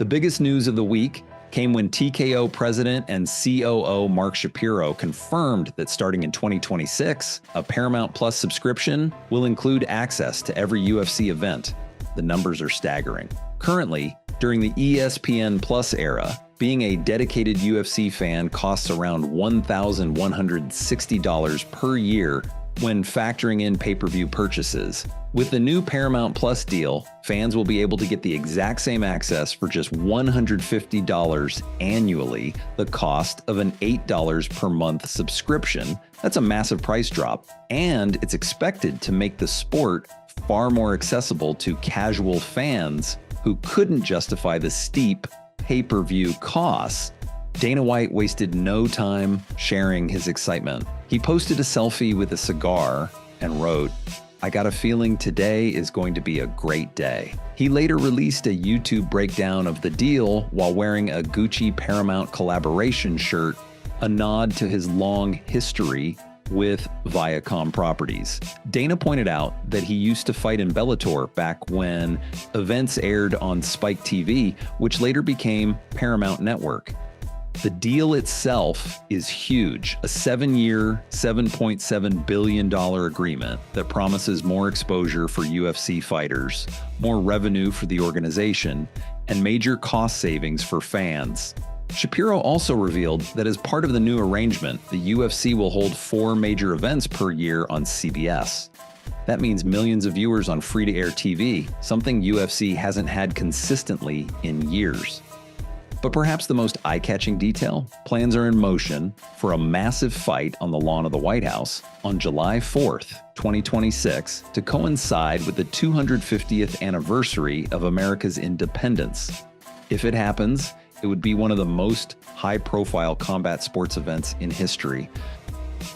The biggest news of the week came when TKO president and COO Mark Shapiro confirmed that starting in 2026, a Paramount Plus subscription will include access to every UFC event. The numbers are staggering. Currently, during the ESPN Plus era, being a dedicated UFC fan costs around $1,160 per year when factoring in pay-per-view purchases. With the new Paramount Plus deal, fans will be able to get the exact same access for just $150 annually, the cost of an $8 per month subscription. That's a massive price drop, and it's expected to make the sport far more accessible to casual fans who couldn't justify the steep pay-per-view costs. Dana White wasted no time sharing his excitement. He posted a selfie with a cigar and wrote, "I got a feeling today is going to be a great day." He later released a YouTube breakdown of the deal while wearing a Gucci Paramount collaboration shirt, a nod to his long history with Viacom properties. Dana pointed out that he used to fight in Bellator back when events aired on Spike TV, which later became Paramount Network. The deal itself is huge, a 7-year, $7.7 billion agreement that promises more exposure for UFC fighters, more revenue for the organization, and major cost savings for fans. Shapiro also revealed that as part of the new arrangement, the UFC will hold 4 major events per year on CBS. That means millions of viewers on free-to-air TV, something UFC hasn't had consistently in years. But perhaps the most eye-catching detail, plans are in motion for a massive fight on the lawn of the White House on July 4th, 2026, to coincide with the 250th anniversary of America's independence. If it happens, it would be one of the most high-profile combat sports events in history.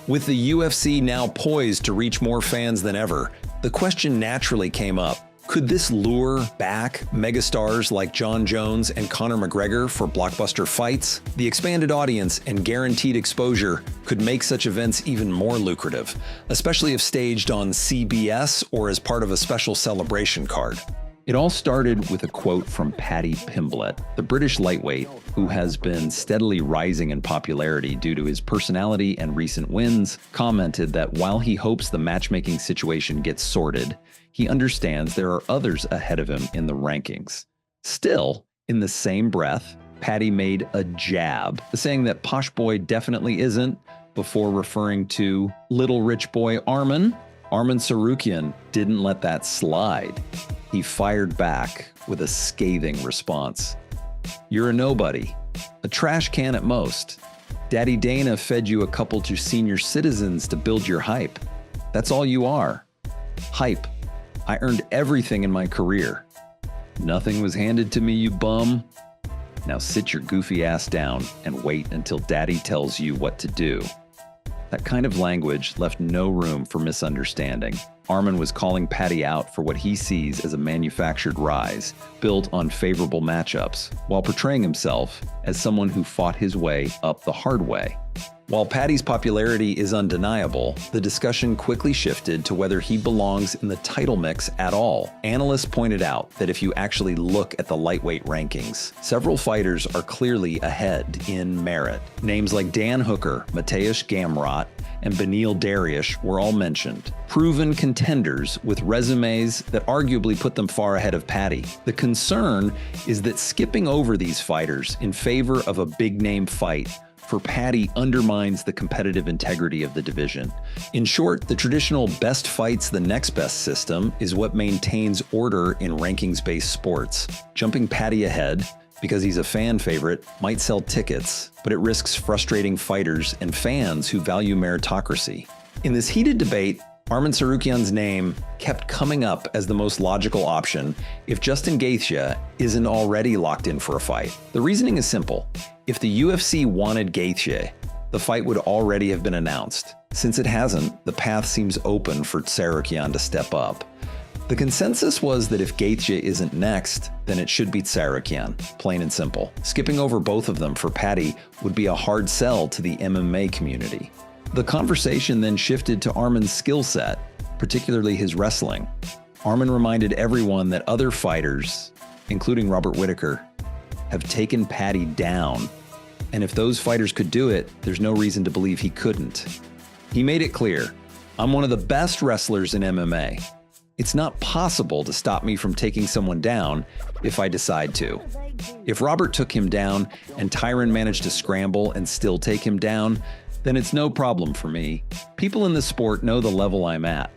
With the UFC now poised to reach more fans than ever, the question naturally came up: could this lure back megastars like Jon Jones and Conor McGregor for blockbuster fights? The expanded audience and guaranteed exposure could make such events even more lucrative, especially if staged on CBS or as part of a special celebration card. It all started with a quote from Paddy Pimblett, the British lightweight who has been steadily rising in popularity due to his personality and recent wins, commented that while he hopes the matchmaking situation gets sorted, he understands there are others ahead of him in the rankings. Still, in the same breath, Paddy made a jab, saying that Posh Boy definitely isn't, before referring to little rich boy Arman. Arman Tsarukyan didn't let that slide. He fired back with a scathing response. "You're a nobody, a trash can at most. Daddy Dana fed you a couple to senior citizens to build your hype. That's all you are. Hype. I earned everything in my career. Nothing was handed to me, you bum. Now sit your goofy ass down and wait until Daddy tells you what to do." That kind of language left no room for misunderstanding. Arman was calling Paddy out for what he sees as a manufactured rise, built on favorable matchups, while portraying himself as someone who fought his way up the hard way. While Paddy's popularity is undeniable, the discussion quickly shifted to whether he belongs in the title mix at all. Analysts pointed out that if you actually look at the lightweight rankings, several fighters are clearly ahead in merit. Names like Dan Hooker, Mateusz Gamrot, and Beneil Dariush were all mentioned. Proven contenders with resumes that arguably put them far ahead of Paddy. The concern is that skipping over these fighters in favor of a big-name fight for Paddy undermines the competitive integrity of the division. In short, the traditional best fights the next best system is what maintains order in rankings-based sports. Jumping Paddy ahead, because he's a fan favorite, might sell tickets, but it risks frustrating fighters and fans who value meritocracy. In this heated debate, Arman Tsarukyan's name kept coming up as the most logical option if Justin Gaethje isn't already locked in for a fight. The reasoning is simple. If the UFC wanted Gaethje, the fight would already have been announced. Since it hasn't, the path seems open for Tsarukyan to step up. The consensus was that if Gaethje isn't next, then it should be Tsarukyan, plain and simple. Skipping over both of them for Paddy would be a hard sell to the MMA community. The conversation then shifted to Arman's skill set, particularly his wrestling. Arman reminded everyone that other fighters, including Robert Whittaker, have taken Paddy down. And if those fighters could do it, there's no reason to believe he couldn't. He made it clear, I'm one of the best wrestlers in MMA. It's not possible to stop me from taking someone down if I decide to. If Robert took him down and Tyron managed to scramble and still take him down, then it's no problem for me. People in the sport know the level I'm at.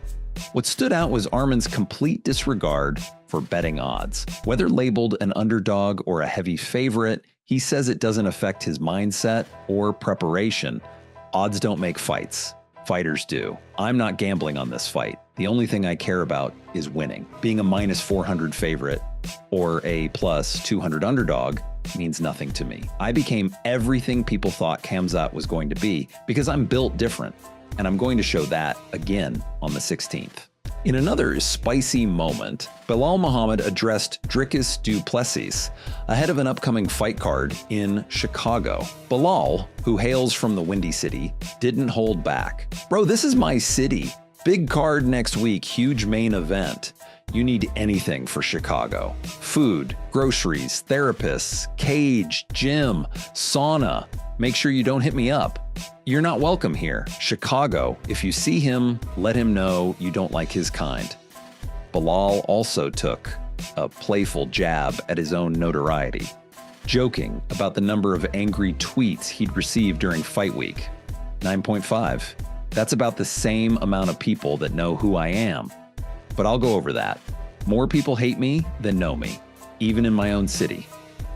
What stood out was Arman's complete disregard for betting odds. Whether labeled an underdog or a heavy favorite, he says it doesn't affect his mindset or preparation. Odds don't make fights. Fighters do. I'm not gambling on this fight. The only thing I care about is winning. Being a minus 400 favorite or a plus 200 underdog means nothing to me. I became everything people thought Khamzat was going to be because I'm built different, and I'm going to show that again on the 16th. In another spicy moment, Belal Muhammad addressed Dricus du Plessis ahead of an upcoming fight card in Chicago. Belal, who hails from the Windy City, didn't hold back. Bro, this is my city. Big card next week, huge main event. You need anything for Chicago. Food, groceries, therapists, cage, gym, sauna. Make sure you don't hit me up. You're not welcome here. Chicago, if you see him, let him know you don't like his kind. Belal also took a playful jab at his own notoriety, joking about the number of angry tweets he'd received during fight week. 9.5. That's about the same amount of people that know who I am. But I'll go over that. More people hate me than know me, even in my own city.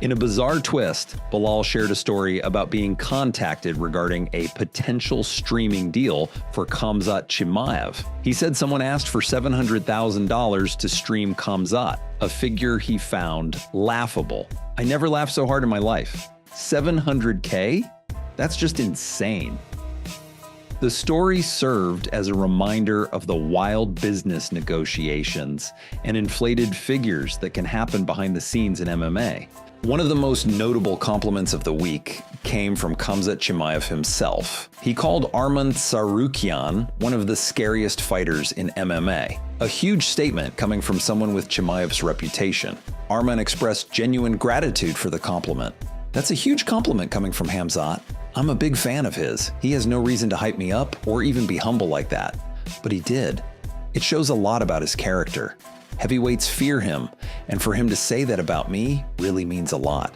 In a bizarre twist, Belal shared a story about being contacted regarding a potential streaming deal for Khamzat Chimaev. He said someone asked for $700,000 to stream Khamzat, a figure he found laughable. I never laughed so hard in my life. $700K? That's just insane. The story served as a reminder of the wild business negotiations and inflated figures that can happen behind the scenes in MMA. One of the most notable compliments of the week came from Khamzat Chimaev himself. He called Arman Tsarukyan one of the scariest fighters in MMA. A huge statement coming from someone with Chimaev's reputation. Arman expressed genuine gratitude for the compliment. That's a huge compliment coming from Khamzat. I'm a big fan of his. He has no reason to hype me up or even be humble like that. But he did. It shows a lot about his character. Heavyweights fear him, and for him to say that about me really means a lot.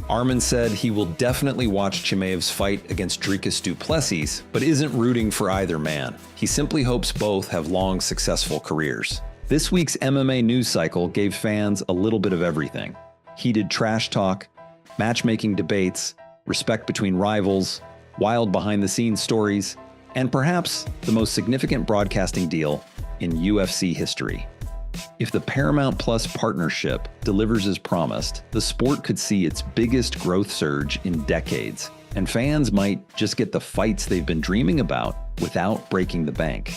Arman said he will definitely watch Chimaev's fight against Dricus du Plessis, but isn't rooting for either man. He simply hopes both have long, successful careers. This week's MMA news cycle gave fans a little bit of everything. Heated trash talk, matchmaking debates, respect between rivals, wild behind-the-scenes stories, and perhaps the most significant broadcasting deal in UFC history. If the Paramount Plus partnership delivers as promised, the sport could see its biggest growth surge in decades, and fans might just get the fights they've been dreaming about without breaking the bank.